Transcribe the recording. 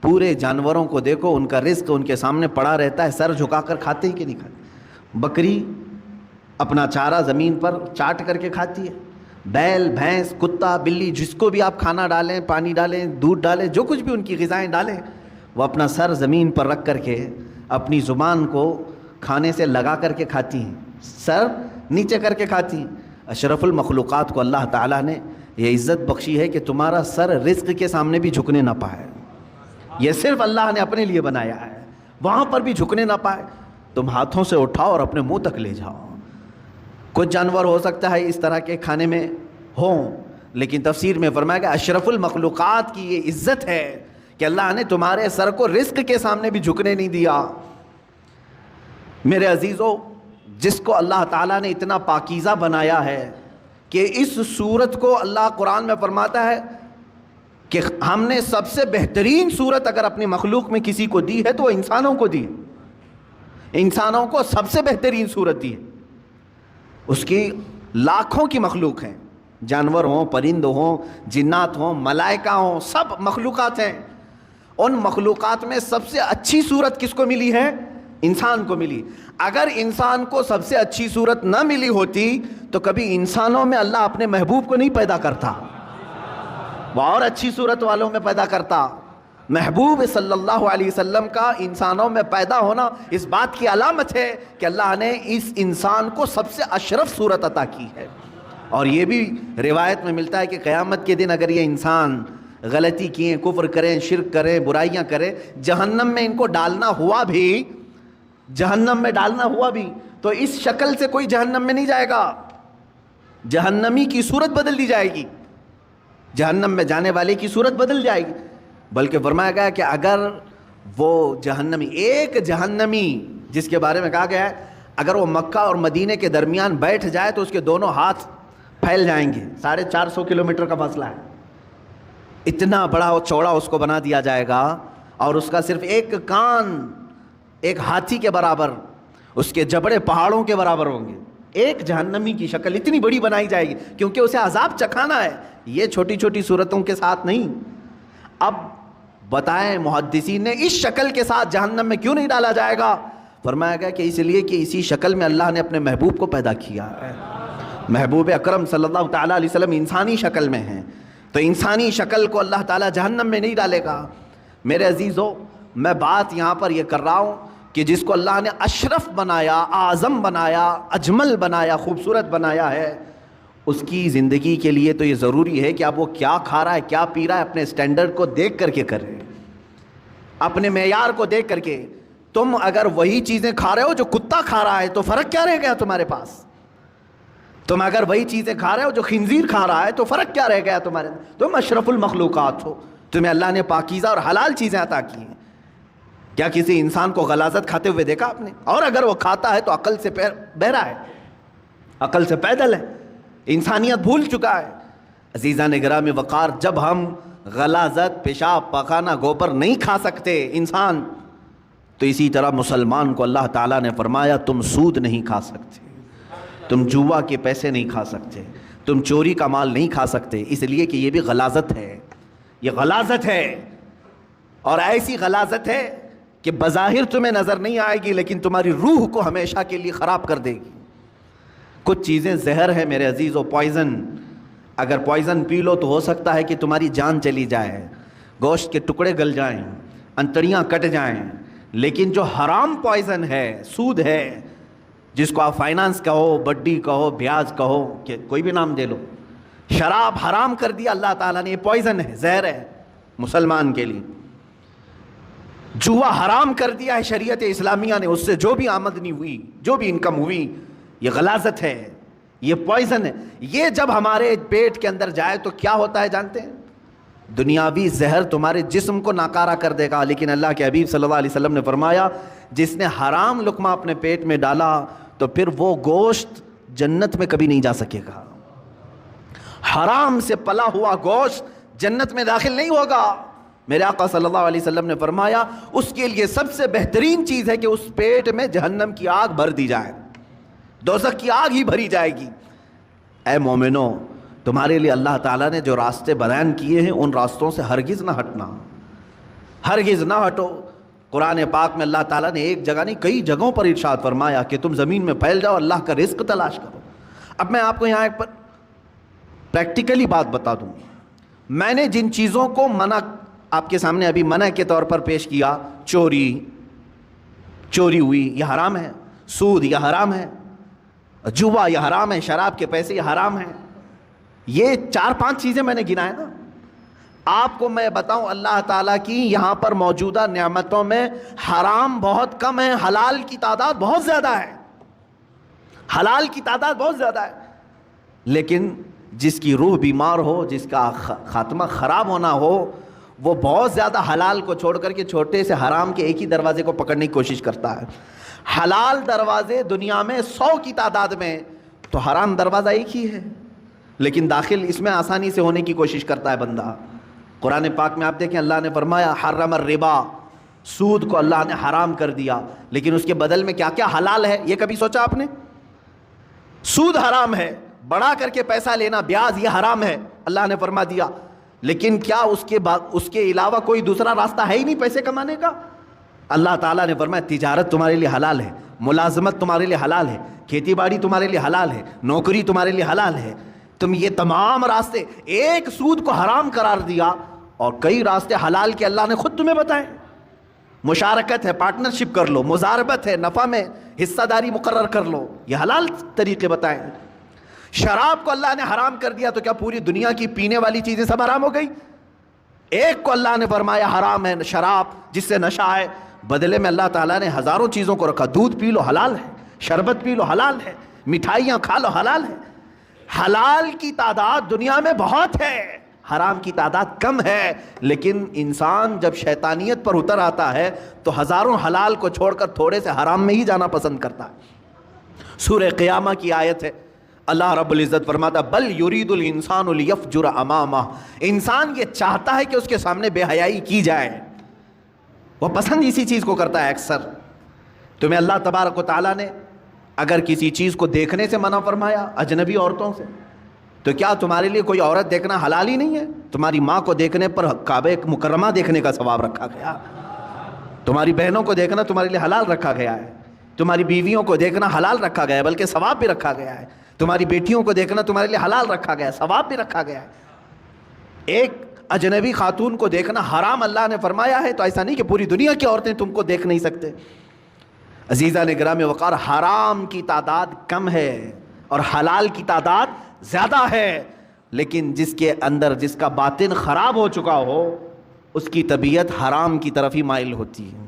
پورے جانوروں کو دیکھو، ان کا رزق ان کے سامنے پڑا رہتا ہے، سر جھکا کر کھاتے ہی کہ نہیں کھاتے؟ بکری اپنا چارہ زمین پر چاٹ کر کے کھاتی ہے، بیل، بھینس، کتا، بلی، جس کو بھی آپ کھانا ڈالیں، پانی ڈالیں، دودھ ڈالیں، جو کچھ بھی ان کی غذائیں ڈالیں، وہ اپنا سر زمین پر رکھ کر کے اپنی زبان کو کھانے سے لگا کر کے کھاتی ہیں، سر نیچے کر کے کھاتی ہیں۔ اشرف المخلوقات کو اللہ تعالیٰ نے یہ عزت بخشی ہے کہ تمہارا سر رزق کے سامنے بھی جھکنے نہ پائے، یہ صرف اللہ نے اپنے لیے بنایا ہے، وہاں پر بھی جھکنے نہ پائے، تم ہاتھوں سے اٹھاؤ اور اپنے منہ تک لے جاؤ۔ کچھ جانور ہو سکتا ہے اس طرح کے کھانے میں ہوں، لیکن تفسیر میں فرمایا کہ اشرف المخلوقات کی یہ عزت ہے کہ اللہ نے تمہارے سر کو رزق کے سامنے بھی جھکنے نہیں دیا۔ میرے عزیزو، جس کو اللہ تعالیٰ نے اتنا پاکیزہ بنایا ہے کہ اس صورت کو اللہ قرآن میں فرماتا ہے کہ ہم نے سب سے بہترین صورت اگر اپنی مخلوق میں کسی کو دی ہے تو وہ انسانوں کو دی ہے، انسانوں کو سب سے بہترین صورت دی ہے۔ اس کی لاکھوں کی مخلوق ہیں، جانور ہوں، پرند ہوں، جنات ہوں، ملائکہ ہوں، سب مخلوقات ہیں۔ ان مخلوقات میں سب سے اچھی صورت کس کو ملی ہے؟ انسان کو ملی۔ اگر انسان کو سب سے اچھی صورت نہ ملی ہوتی تو کبھی انسانوں میں اللہ اپنے محبوب کو نہیں پیدا کرتا، وہ اور اچھی صورت والوں میں پیدا کرتا۔ محبوب صلی اللہ علیہ وسلم کا انسانوں میں پیدا ہونا اس بات کی علامت ہے کہ اللہ نے اس انسان کو سب سے اشرف صورت عطا کی ہے۔ اور یہ بھی روایت میں ملتا ہے کہ قیامت کے دن اگر یہ انسان غلطی کیے، کفر کریں، شرک کریں، برائیاں کریں، جہنم میں ان کو ڈالنا ہوا بھی، جہنم میں ڈالنا ہوا بھی تو اس شکل سے کوئی جہنم میں نہیں جائے گا، جہنمی کی صورت بدل دی جائے گی، جہنم میں جانے والے کی صورت بدل جائے گی۔ بلکہ فرمایا گیا کہ اگر وہ جہنمی، ایک جہنمی جس کے بارے میں کہا گیا ہے اگر وہ مکہ اور مدینے کے درمیان بیٹھ جائے تو اس کے دونوں ہاتھ پھیل جائیں گے، 450 کلومیٹر کا فاصلہ ہے، اتنا بڑا اور چوڑا اس کو بنا دیا جائے گا، اور اس کا صرف ایک کان ایک ہاتھی کے برابر، اس کے جبڑے پہاڑوں کے برابر ہوں گے۔ ایک جہنمی کی شکل اتنی بڑی بنائی جائے گی کیونکہ اسے عذاب چکھانا ہے، یہ چھوٹی چھوٹی صورتوں کے ساتھ نہیں۔ اب بتائیں محدثین نے اس شکل کے ساتھ جہنم میں کیوں نہیں ڈالا جائے گا؟ فرمایا گیا کہ اس لیے کہ اسی شکل میں اللہ نے اپنے محبوب کو پیدا کیا ہے۔ محبوب اکرم صلی اللہ تعالیٰ علیہ وسلم انسانی شکل میں ہیں، تو انسانی شکل کو اللہ تعالیٰ جہنم میں نہیں ڈالے گا۔ میرے عزیزو، میں بات یہاں پر یہ کر رہا ہوں کہ جس کو اللہ نے اشرف بنایا، اعظم بنایا، اجمل بنایا، خوبصورت بنایا ہے، اس کی زندگی کے لیے تو یہ ضروری ہے کہ اب وہ کیا کھا رہا ہے، کیا پی رہا ہے، اپنے سٹینڈرڈ کو دیکھ کر کے کرے، اپنے معیار کو دیکھ کر کے۔ تم اگر وہی چیزیں کھا رہے ہو جو کتا کھا رہا ہے تو فرق کیا رہ گیا تمہارے پاس؟ تم اگر وہی چیزیں کھا رہے ہو جو خنزیر کھا رہا ہے تو فرق کیا رہ گیا تمہارے؟ تم اشرف المخلوقات ہو، تمہیں اللہ نے پاکیزہ اور حلال چیزیں عطا کی ہیں۔ کیا کسی انسان کو غلاظت کھاتے ہوئے دیکھا آپ نے؟ اور اگر وہ کھاتا ہے تو عقل سے بہرا ہے، عقل سے پیدل ہے، انسانیت بھول چکا ہے۔ عزیزان گرامی وقار، جب ہم غلاظت، پیشاب، پاخانہ، گوبر نہیں کھا سکتے انسان، تو اسی طرح مسلمان کو اللہ تعالیٰ نے فرمایا تم سود نہیں کھا سکتے، تم جوا کے پیسے نہیں کھا سکتے، تم چوری کا مال نہیں کھا سکتے، اس لیے کہ یہ بھی غلاظت ہے، یہ غلاظت ہے، اور ایسی غلاظت ہے کہ بظاہر تمہیں نظر نہیں آئے گی لیکن تمہاری روح کو ہمیشہ کے لیے خراب کر دے گی۔ کچھ چیزیں زہر ہیں میرے عزیزو، پوائزن، اگر پوائزن پی لو تو ہو سکتا ہے کہ تمہاری جان چلی جائے، گوشت کے ٹکڑے گل جائیں، انتڑیاں کٹ جائیں، لیکن جو حرام پوائزن ہے، سود ہے، جس کو آپ فائنانس کہو، بڈی کہو، بیاج کہو، کہ کوئی بھی نام دے لو، شراب حرام کر دیا اللہ تعالیٰ نے، یہ پوائزن ہے، زہر ہے مسلمان کے لیے۔ جوا حرام کر دیا ہے شریعت اسلامیہ نے، اس سے جو بھی آمدنی ہوئی، جو بھی انکم ہوئی، یہ غلاظت ہے، یہ پوائزن ہے۔ یہ جب ہمارے پیٹ کے اندر جائے تو کیا ہوتا ہے جانتے ہیں؟ دنیاوی زہر تمہارے جسم کو ناکارہ کر دے گا، لیکن اللہ کے حبیب صلی اللہ علیہ وسلم نے فرمایا جس نے حرام لقمہ اپنے پیٹ میں ڈالا تو پھر وہ گوشت جنت میں کبھی نہیں جا سکے گا، حرام سے پلا ہوا گوشت جنت میں داخل نہیں ہوگا۔ میرے آقا صلی اللہ علیہ وسلم نے فرمایا اس کے لیے سب سے بہترین چیز ہے کہ اس پیٹ میں جہنم کی آگ بھر دی جائے، دوزخ کی آگ ہی بھری جائے گی۔ اے مومنو، تمہارے لیے اللہ تعالیٰ نے جو راستے بیان کیے ہیں ان راستوں سے ہرگز نہ ہٹنا، ہرگز نہ ہٹو۔ قرآن پاک میں اللہ تعالیٰ نے ایک جگہ نہیں کئی جگہوں پر ارشاد فرمایا کہ تم زمین میں پھیل جاؤ، اللہ کا رزق تلاش کرو۔ اب میں آپ کو یہاں ایک پریکٹیکلی بات بتا دوں، میں نے جن چیزوں کو منع آپ کے سامنے ابھی منع کے طور پر پیش کیا، چوری ہوئی یہ حرام ہے، سود یہ حرام ہے، جوا یہ حرام ہے، شراب کے پیسے یہ حرام ہیں، یہ 4-5 چیزیں میں نے گنائے نا۔ آپ کو میں بتاؤں اللہ تعالیٰ کی یہاں پر موجودہ نعمتوں میں حرام بہت کم ہے، حلال کی تعداد بہت زیادہ ہے، حلال کی تعداد بہت زیادہ ہے۔ لیکن جس کی روح بیمار ہو، جس کا خاتمہ خراب ہونا ہو، وہ بہت زیادہ حلال کو چھوڑ کر کے چھوٹے سے حرام کے ایک ہی دروازے کو پکڑنے کی کوشش کرتا ہے۔ حلال دروازے دنیا میں 100 کی تعداد میں، تو حرام دروازہ ایک ہی ہے، لیکن داخل اس میں آسانی سے ہونے کی کوشش کرتا ہے بندہ۔ قرآن پاک میں آپ دیکھیں اللہ نے فرمایا حرم الربا، سود کو اللہ نے حرام کر دیا، لیکن اس کے بدل میں کیا کیا حلال ہے، یہ کبھی سوچا آپ نے؟ سود حرام ہے، بڑھا کر کے پیسہ لینا، بیاج یہ حرام ہے، اللہ نے فرما دیا، لیکن کیا اس کے علاوہ کوئی دوسرا راستہ ہے ہی نہیں پیسے کمانے کا؟ اللہ تعالیٰ نے فرمایا تجارت تمہارے لیے حلال ہے، ملازمت تمہارے لیے حلال ہے، کھیتی باڑی تمہارے لیے حلال ہے، نوکری تمہارے لیے حلال ہے۔ تم یہ تمام راستے، ایک سود کو حرام قرار دیا اور کئی راستے حلال کے اللہ نے خود تمہیں بتائے۔ مشارکت ہے، پارٹنرشپ کر لو، مضاربت ہے، نفع میں حصہ داری مقرر کر لو، یہ حلال طریقے بتائیں۔ شراب کو اللہ نے حرام کر دیا تو کیا پوری دنیا کی پینے والی چیزیں سب حرام ہو گئی؟ ایک کو اللہ نے فرمایا حرام ہے شراب، جس سے نشہ ہے، بدلے میں اللہ تعالیٰ نے ہزاروں چیزوں کو رکھا۔ دودھ پی لو حلال ہے، شربت پی لو حلال ہے، مٹھائیاں کھا لو حلال ہے۔ حلال کی تعداد دنیا میں بہت ہے، حرام کی تعداد کم ہے، لیکن انسان جب شیطانیت پر اتر آتا ہے تو ہزاروں حلال کو چھوڑ کر تھوڑے سے حرام میں ہی جانا پسند کرتا ہے۔ سورہ قیامہ کی آیت ہے، اللہ رب العزت فرماتا بل یرید الانسان لیفجر امامہ، انسان یہ چاہتا ہے کہ اس کے سامنے بے حیائی کی جائے، وہ پسند اسی چیز کو کرتا ہے اکثر۔ تمہیں اللہ تبارک و تعالیٰ نے اگر کسی چیز کو دیکھنے سے منع فرمایا اجنبی عورتوں سے، تو کیا تمہارے لیے کوئی عورت دیکھنا حلال ہی نہیں ہے؟ تمہاری ماں کو دیکھنے پر کعبہ مکرمہ دیکھنے کا ثواب رکھا گیا، تمہاری بہنوں کو دیکھنا تمہارے لیے حلال رکھا گیا ہے، تمہاری بیویوں کو دیکھنا حلال رکھا گیا ہے، بلکہ ثواب بھی رکھا گیا ہے، تمہاری بیٹیوں کو دیکھنا تمہارے لیے حلال رکھا گیا ہے، ثواب بھی رکھا گیا ہے۔ ایک اجنبی خاتون کو دیکھنا حرام اللہ نے فرمایا ہے، تو ایسا نہیں کہ پوری دنیا کی عورتیں تم کو دیکھ نہیں سکتے۔ عزیزان گرامی وقار، حرام کی تعداد کم ہے اور حلال کی تعداد زیادہ ہے، لیکن جس کے اندر جس کا باطن خراب ہو چکا ہو، اس کی طبیعت حرام کی طرف ہی مائل ہوتی ہے۔